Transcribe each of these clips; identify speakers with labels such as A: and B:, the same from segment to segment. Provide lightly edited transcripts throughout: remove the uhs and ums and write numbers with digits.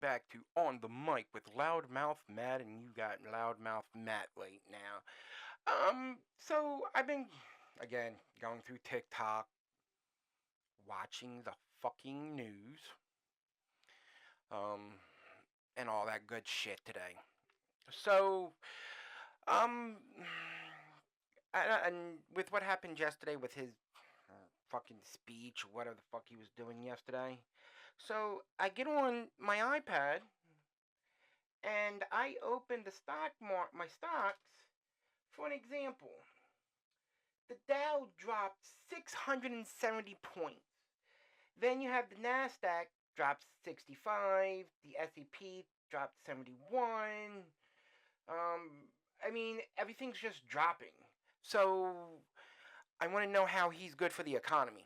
A: back to On the Mic with Loudmouth Matt, and you got Loudmouth Matt right now. So I've been, again, going through TikTok, watching the fucking news, um, and all that good shit today. So, um, and with what happened yesterday with his fucking speech, or whatever the fuck he was doing yesterday. So I get on my iPad and I open the my stocks for an example. The Dow dropped 670 points. Then you have the Nasdaq dropped 65. The S&P dropped 71. I mean, everything's just dropping. So I want to know how he's good for the economy.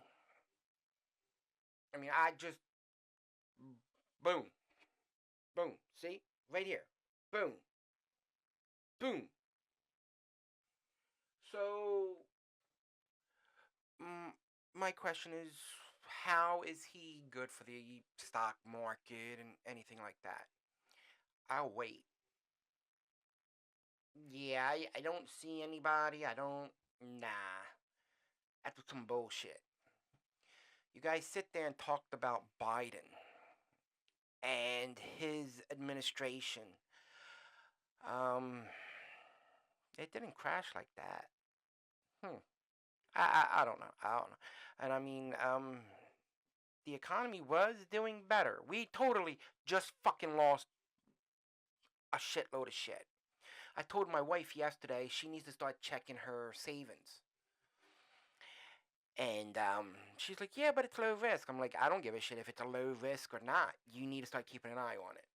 A: I mean, I just boom, boom. See, right here, boom, boom. So my question is, how is he good for the stock market and anything like that? I'll wait. Yeah, I don't see anybody. I don't. Nah. That's some bullshit. You guys sit there and talked about Biden and his administration. Um, it didn't crash like that. Hmm. I don't know. I don't know. And I mean, the economy was doing better. We totally just fucking lost a shitload of shit. I told my wife yesterday she needs to start checking her savings. And she's like, yeah, but it's low risk. I'm like, I don't give a shit if it's a low risk or not. You need to start keeping an eye on it.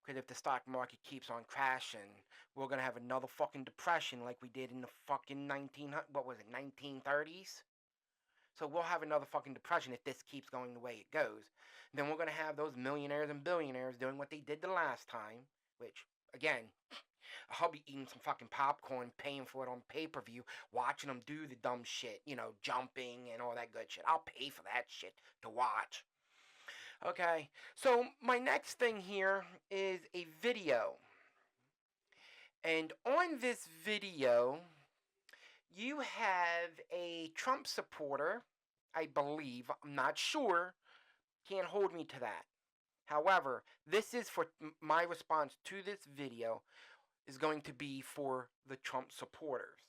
A: Because if the stock market keeps on crashing, we're gonna have another fucking depression like we did in the fucking 1930s. So we'll have another fucking depression if this keeps going the way it goes. Then we're gonna have those millionaires and billionaires doing what they did the last time, which again, I'll be eating some fucking popcorn, paying for it on pay-per-view, watching them do the dumb shit, jumping and all that good shit. I'll pay for that shit to watch. Okay, so my next thing here is a video. And on this video, you have a Trump supporter, I believe, I'm not sure, can't hold me to that. However, this is for my response to this video is going to be for the Trump supporters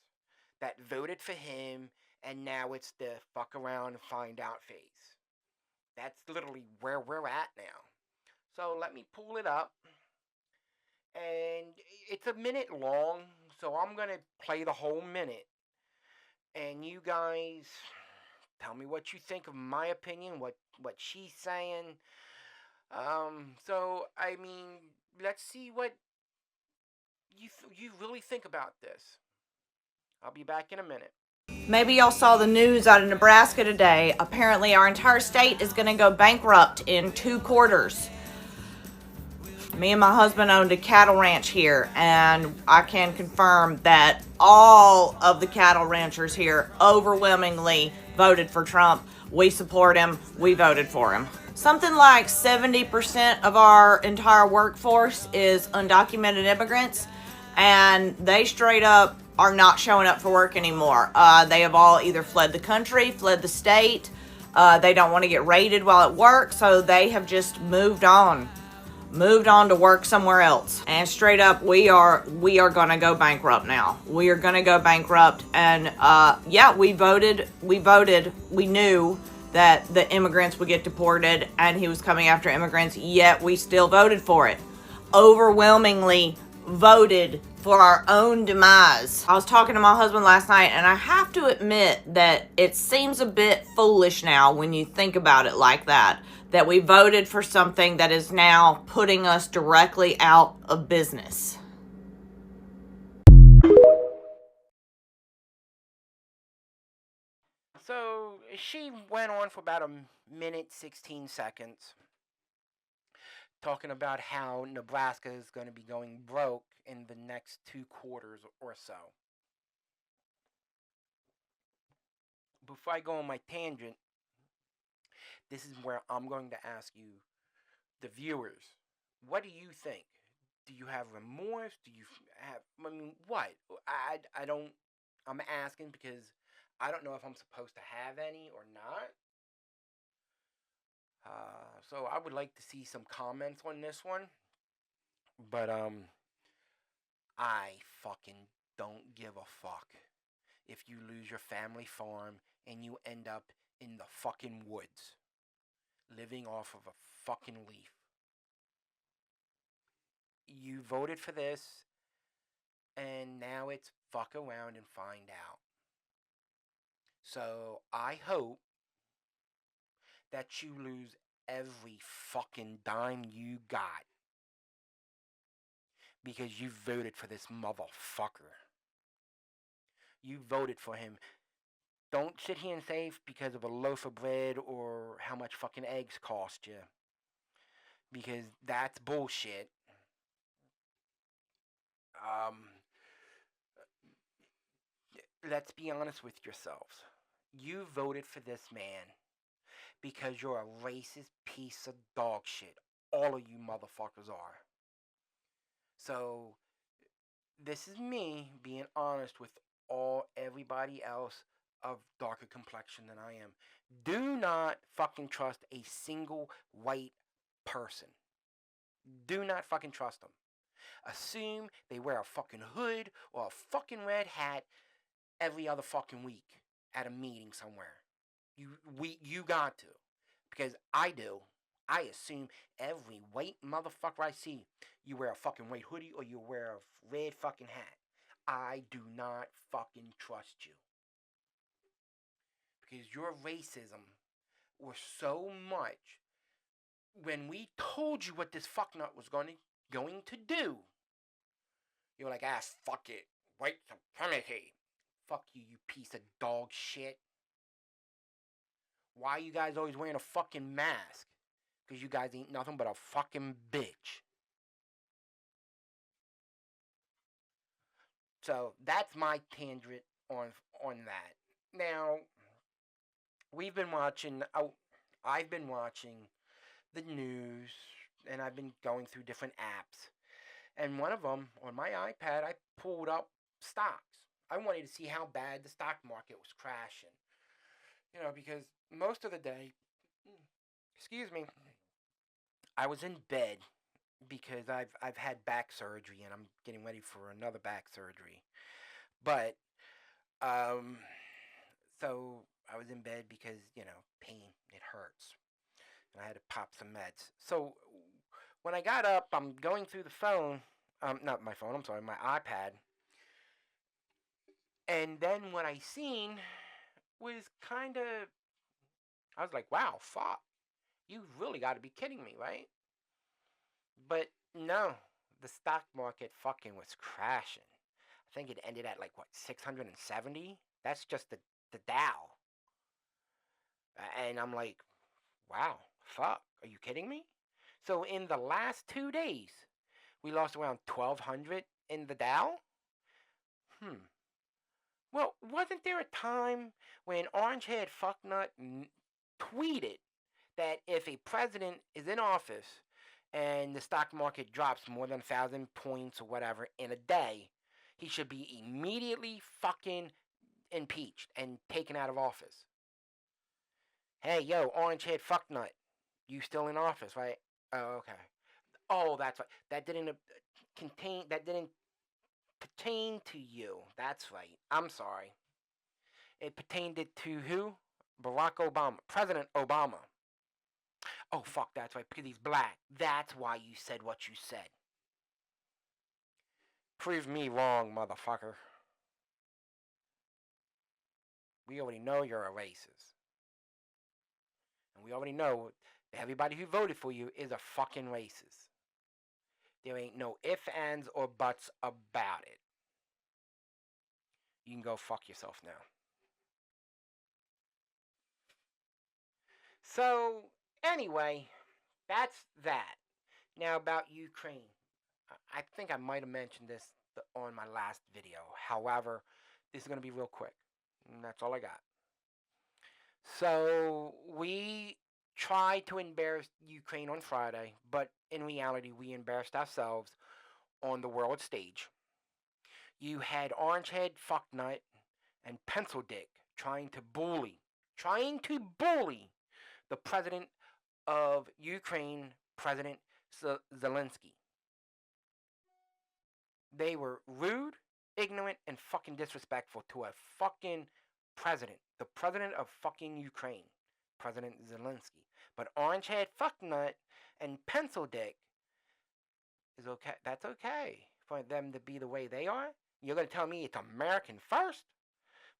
A: that voted for him, and now it's the fuck around and find out phase. That's literally where we're at now. So let me pull it up, and it's a minute long, so I'm gonna play the whole minute, and you guys tell me what you think of my opinion, what she's saying. So I mean, let's see what you really think about this. I'll be back in a minute.
B: Maybe y'all saw the news out of Nebraska today. Apparently, our entire state is going to go bankrupt in 2 quarters. Me and my husband owned a cattle ranch here, and I can confirm that all of the cattle ranchers here overwhelmingly voted for Trump. We support him. We voted for him. Something like 70% of our entire workforce is undocumented immigrants, and they straight up are not showing up for work anymore. They have all either fled the country, fled the state. They don't want to get raided while at work, so they have just moved on to work somewhere else. And straight up, we are going to go bankrupt now. We are going to go bankrupt. And yeah, we voted. We knew that the immigrants would get deported and he was coming after immigrants, yet we still voted for it. Overwhelmingly voted for our own demise. I was talking to my husband last night, and I have to admit that it seems a bit foolish now when you think about it like that we voted for something that is now putting us directly out of business.
A: So she went on for about a minute 16 seconds talking about how Nebraska is going to be going broke in the next 2 quarters or so. Before I go on my tangent, this is where I'm going to ask you, the viewers, What do you think? Do you have remorse? Do you have? I mean, what? I don't. I'm asking because I don't know if I'm supposed to have any or not. So I would like to see some comments on this one. But I fucking don't give a fuck if you lose your family farm and you end up in the fucking woods living off of a fucking leaf. You voted for this, and now it's fuck around and find out. So I hope that you lose every fucking dime you got because you voted for this motherfucker. You voted for him. Don't sit here and say because of a loaf of bread or how much fucking eggs cost you. Because that's bullshit. Let's be honest with yourselves. You voted for this man because you're a racist piece of dog shit. All of you motherfuckers are. So, this is me being honest with everybody else of darker complexion than I am. Do not fucking trust a single white person. Do not fucking trust them. Assume they wear a fucking hood or a fucking red hat every other fucking week at a meeting somewhere. You got to. Because I do. I assume every white motherfucker I see, you wear a fucking white hoodie or you wear a red fucking hat. I do not fucking trust you. Because your racism was so much when we told you what this fucknut was going to do. You were like, fuck it. White supremacy. Fuck you, you piece of dog shit. Why are you guys always wearing a fucking mask? Because you guys ain't nothing but a fucking bitch. So that's my tangent on that. Now, we've been watching. I've been watching the news, and I've been going through different apps. And one of them on my iPad, I pulled up stocks. I wanted to see how bad the stock market was crashing. You know, because most of the day, excuse me, I was in bed because I've had back surgery and I'm getting ready for another back surgery. But so I was in bed because, pain, it hurts. And I had to pop some meds. So when I got up, I'm going through the phone, not my phone, I'm sorry, my iPad. And then what I seen was kind of, I was like, wow, fuck. You really got to be kidding me, right? But no, the stock market fucking was crashing. I think it ended at 670? That's just the Dow. And I'm like, wow, fuck, are you kidding me? So in the last 2 days, we lost around 1,200 in the Dow? Well, wasn't there a time when Orange-haired fucknut tweeted that if a president is in office and the stock market drops more than 1,000 points or whatever in a day, he should be immediately fucking impeached and taken out of office? Hey, yo, orange-haired fucknut, you still in office, right? Oh, okay. Oh, that's right. That didn't pertain to you. That's right. I'm sorry. It pertained it to who? Barack Obama. President Obama. Oh, fuck, that's right. Because he's black. That's why you said what you said. Prove me wrong, motherfucker. We already know you're a racist. And we already know that everybody who voted for you is a fucking racist. There ain't no ifs, ands, or buts about it. You can go fuck yourself now. So, anyway, that's that. Now about Ukraine. I think I might have mentioned this on my last video. However, this is going to be real quick. And that's all I got. So, we tried to embarrass Ukraine on Friday, but in reality, we embarrassed ourselves on the world stage. You had Orangehead Fucknut and Pencil Dick trying to bully the president of Ukraine, President Zelensky. They were rude, ignorant, and fucking disrespectful to a fucking president. The president of fucking Ukraine, President Zelensky. But Orangehead Fucknut and Pencil Dick is okay. That's okay for them to be the way they are. You're gonna tell me it's American first?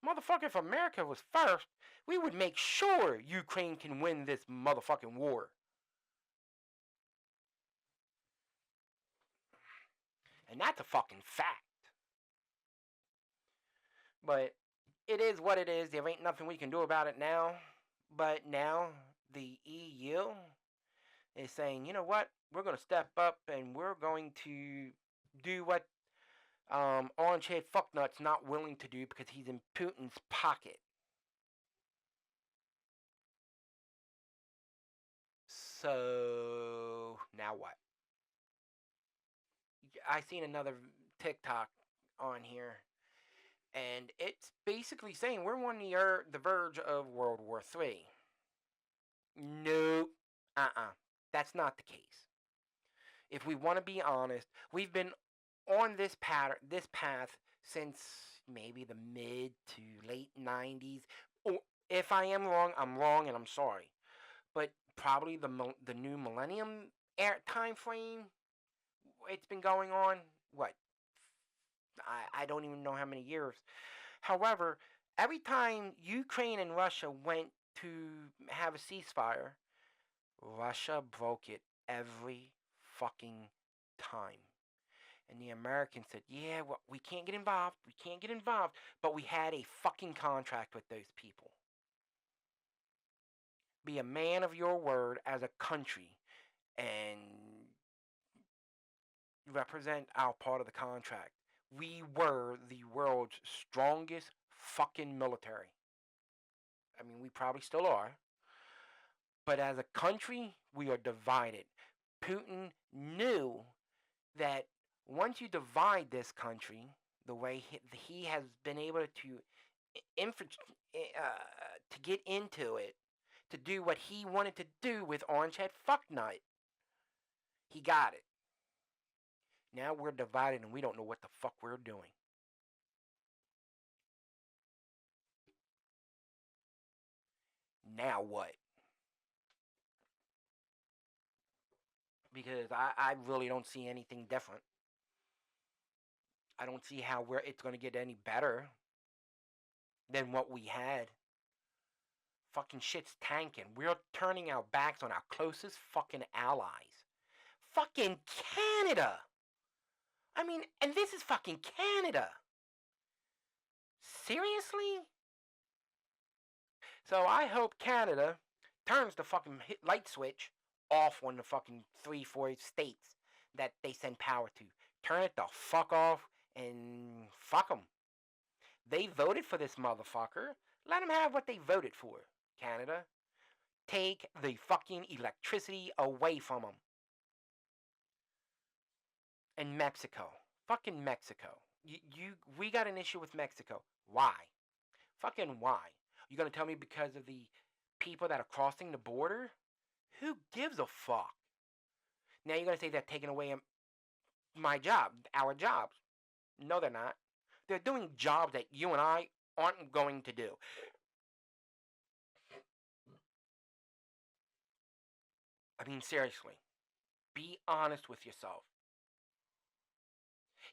A: Motherfucker, if America was first, we would make sure Ukraine can win this motherfucking war. And that's a fucking fact. But it is what it is. There ain't nothing we can do about it now. But now the EU is saying, you know what? We're going to step up and we're going to do what Orangehead Fucknut's not willing to do because he's in Putin's pocket. So now what? I seen another TikTok on here, and it's basically saying we're on the verge of World War III. Nope. That's not the case. If we want to be honest, we've been on this path since maybe the mid to late 90s. Or if I am wrong, I'm wrong and I'm sorry. But probably the new millennium time frame, it's been going on, what? I don't even know how many years. However, every time Ukraine and Russia went to have a ceasefire, Russia broke it every fucking time. And the Americans said, yeah, well, we can't get involved. But we had a fucking contract with those people. Be a man of your word as a country and represent our part of the contract. We were the world's strongest fucking military. I mean, we probably still are. But as a country, we are divided. Putin knew that once you divide this country, the way he has been able to get into it, to do what he wanted to do with Orangehead Fucknut, he got it. Now we're divided and we don't know what the fuck we're doing. Now what? Because I really don't see anything different. I don't see how it's going to get any better than what we had. Fucking shit's tanking. We're turning our backs on our closest fucking allies. Fucking Canada! I mean, and this is fucking Canada! Seriously? So I hope Canada turns the fucking light switch off on the fucking 3-4 states that they send power to. Turn it the fuck off and fuck them. They voted for this motherfucker. Let them have what they voted for, Canada. Take the fucking electricity away from them. And Mexico. Fucking Mexico. We got an issue with Mexico. Why? Fucking why? You gonna tell me because of the people that are crossing the border? Who gives a fuck? Now you're gonna say they're taking away my job, our jobs. No, they're not. They're doing jobs that you and I aren't going to do. I mean, seriously. Be honest with yourself.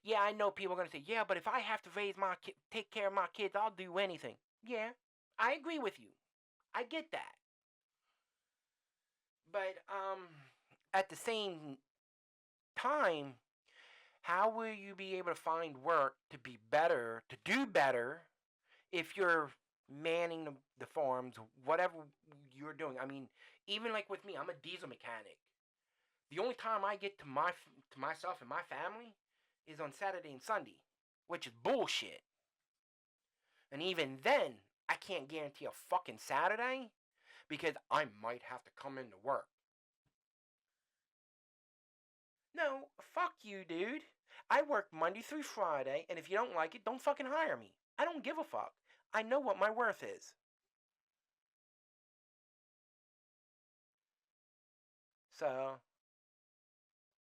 A: Yeah, I know people are going to say, yeah, but if I have to take care of my kids, I'll do anything. Yeah, I agree with you. I get that. But, at the same time, how will you be able to find work to do better, if you're manning the farms, whatever you're doing? I mean, even like with me, I'm a diesel mechanic. The only time I get to myself and my family is on Saturday and Sunday, which is bullshit. And even then, I can't guarantee a fucking Saturday, because I might have to come into work. No, fuck you, dude. I work Monday through Friday, and if you don't like it, don't fucking hire me. I don't give a fuck. I know what my worth is. So,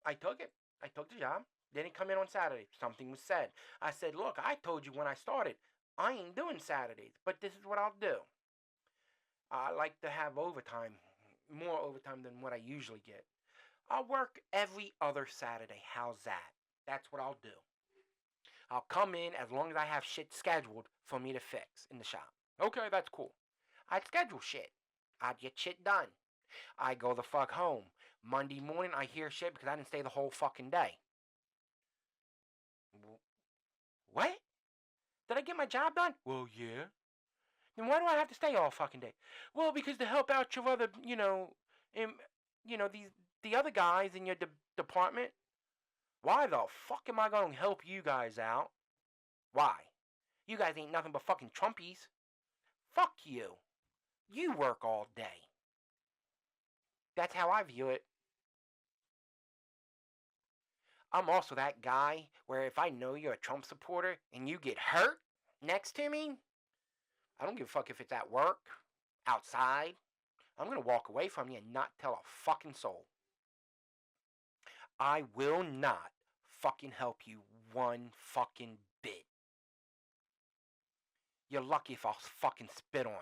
A: I took it. I took the job. Didn't come in on Saturday. Something was said. I said, look, I told you when I started, I ain't doing Saturdays, but this is what I'll do. I like to have overtime, more overtime than what I usually get. I'll work every other Saturday. How's that? That's what I'll do. I'll come in as long as I have shit scheduled for me to fix in the shop. Okay, that's cool. I'd schedule shit. I'd get shit done. I go the fuck home. Monday morning, I hear shit because I didn't stay the whole fucking day. What? Did I get my job done? Well, yeah. Then why do I have to stay all fucking day? Well, because to help out your other, the other guys in your department. Why the fuck am I gonna help you guys out? Why? You guys ain't nothing but fucking Trumpies. Fuck you. You work all day. That's how I view it. I'm also that guy where if I know you're a Trump supporter and you get hurt next to me, I don't give a fuck if it's at work, outside. I'm gonna walk away from you and not tell a fucking soul. I will not fucking help you one fucking bit. You're lucky if I'll fucking spit on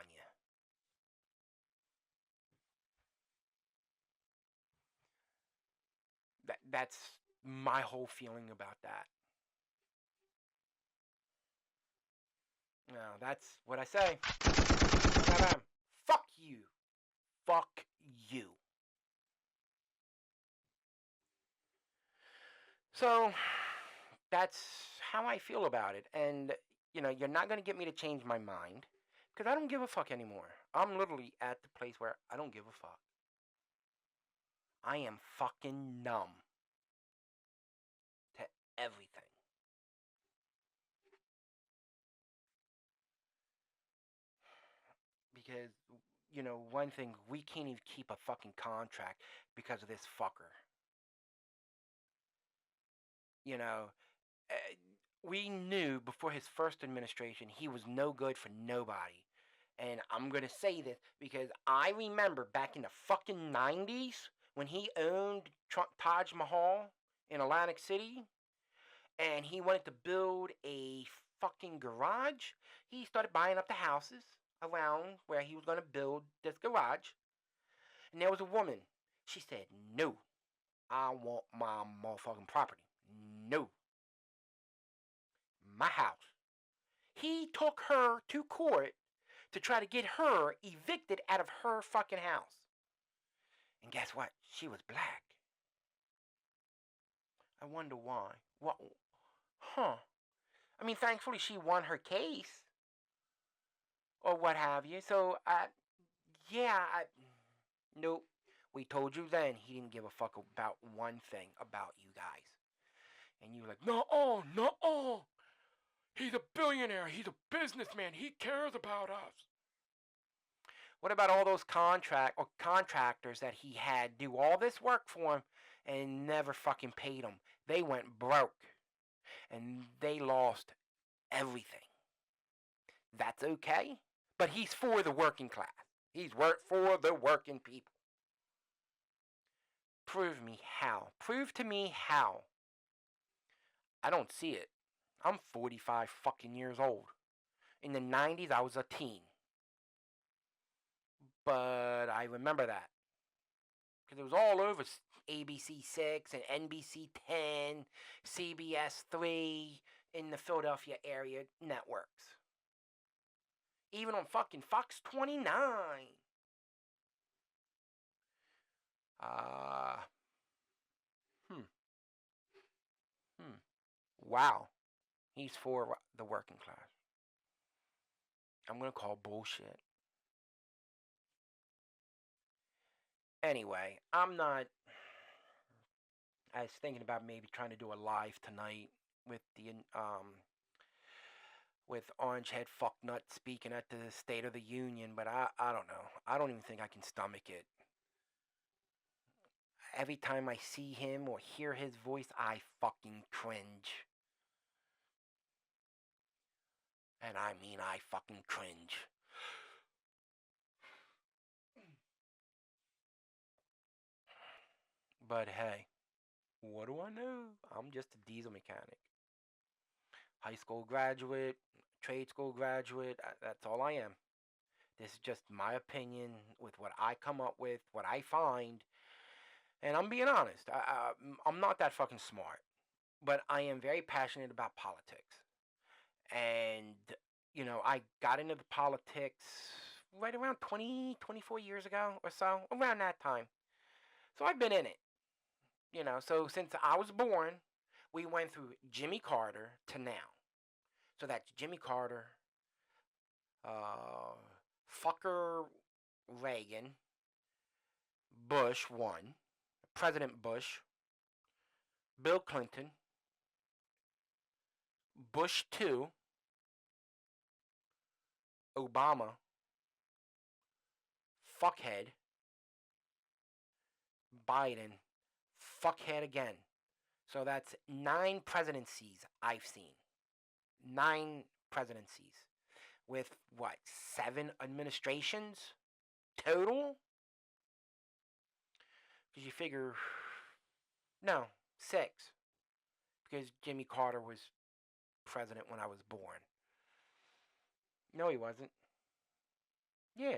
A: you. That's my whole feeling about that. Now, that's what I say. Fuck you. Fuck you. So, that's how I feel about it. And, you're not going to get me to change my mind. Because I don't give a fuck anymore. I'm literally at the place where I don't give a fuck. I am fucking numb to everything. Because, one thing, we can't even keep a fucking contract because of this fucker. We knew before his first administration he was no good for nobody. And I'm going to say this because I remember back in the fucking 90s when he owned Taj Mahal in Atlantic City and he wanted to build a fucking garage. He started buying up the houses around where he was going to build this garage. And there was a woman. She said, no, I want my motherfucking property. No. My house. He took her to court to try to get her evicted out of her fucking house. And guess what? She was black. I wonder why. What? Huh. I mean, thankfully she won her case. Or what have you. So, nope. We told you then he didn't give a fuck about one thing about you guys. And you were like, no. He's a billionaire. He's a businessman. He cares about us. What about all those contractors that he had do all this work for him and never fucking paid him? They went broke. And they lost everything. That's okay. But he's for the working class. He's for the working people. Prove me how. Prove to me how. I don't see it. I'm 45 fucking years old. In the 90s, I was a teen. But I remember that. Because it was all over ABC 6 and NBC 10, CBS 3, in the Philadelphia area networks. Even on fucking Fox 29. Wow. He's for the working class. I'm going to call bullshit. Anyway, I was thinking about maybe trying to do a live tonight with with orange head fucknut speaking at the State of the Union, but I don't know. I don't even think I can stomach it. Every time I see him or hear his voice, I fucking cringe. And I mean, I fucking cringe. But hey, what do I know? I'm just a diesel mechanic. High school graduate, trade school graduate, that's all I am. This is just my opinion with what I come up with, what I find. And I'm being honest, I'm not that fucking smart. But I am very passionate about politics. And, I got into the politics right around 20, 24 years ago or so, around that time. So I've been in it. So since I was born, we went through Jimmy Carter to now. So that's Jimmy Carter, uh, fucker Reagan, Bush 1, President Bush, Bill Clinton, Bush 2, Obama, fuckhead, Biden, fuckhead again. So that's 9 presidencies I've seen. 9 presidencies. With what, 7 administrations total? Because you figure, no, 6. Because Jimmy Carter was president when I was born. No, he wasn't. Yeah,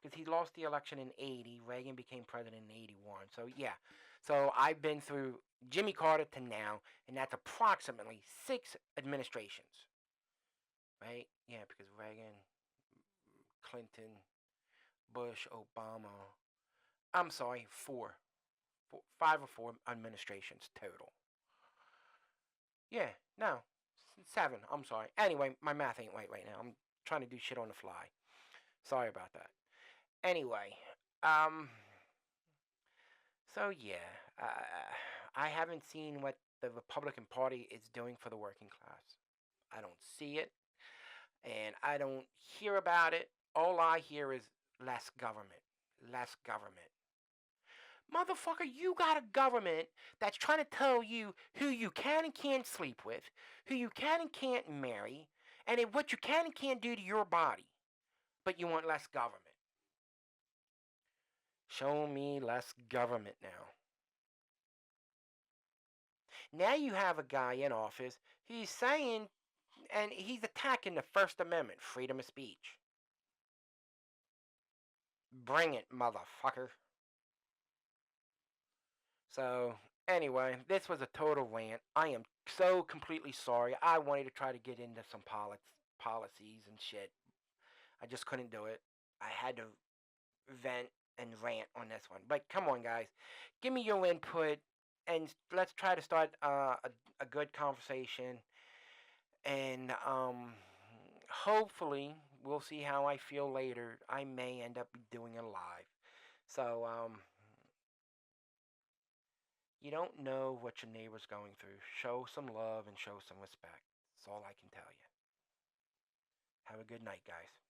A: because he lost the election in 80. Reagan became president in 81. So, yeah. So, I've been through Jimmy Carter to now, and that's approximately 6 administrations. Right? Yeah, because Reagan, Clinton, Bush, Obama. I'm sorry, 5 or 4 administrations total. Yeah, no, 7. I'm sorry. Anyway, my math ain't right now. I'm trying to do shit on the fly. Sorry about that. Anyway, so yeah, I haven't seen what the Republican Party is doing for the working class. I don't see it, and I don't hear about it. All I hear is less government, less government. Motherfucker, you got a government that's trying to tell you who you can and can't sleep with, who you can and can't marry, and what you can and can't do to your body. But you want less government. Show me less government now. Now you have a guy in office, he's saying, and he's attacking the First Amendment, freedom of speech. Bring it, motherfucker. So, anyway, this was a total rant. I am so completely sorry. I wanted to try to get into some policies and shit. I just couldn't do it. I had to vent and rant on this one. But come on, guys. Give me your input, and let's try to start a good conversation. And hopefully, we'll see how I feel later. I may end up doing it live. So, you don't know what your neighbor's going through. Show some love and show some respect. That's all I can tell you. Have a good night, guys.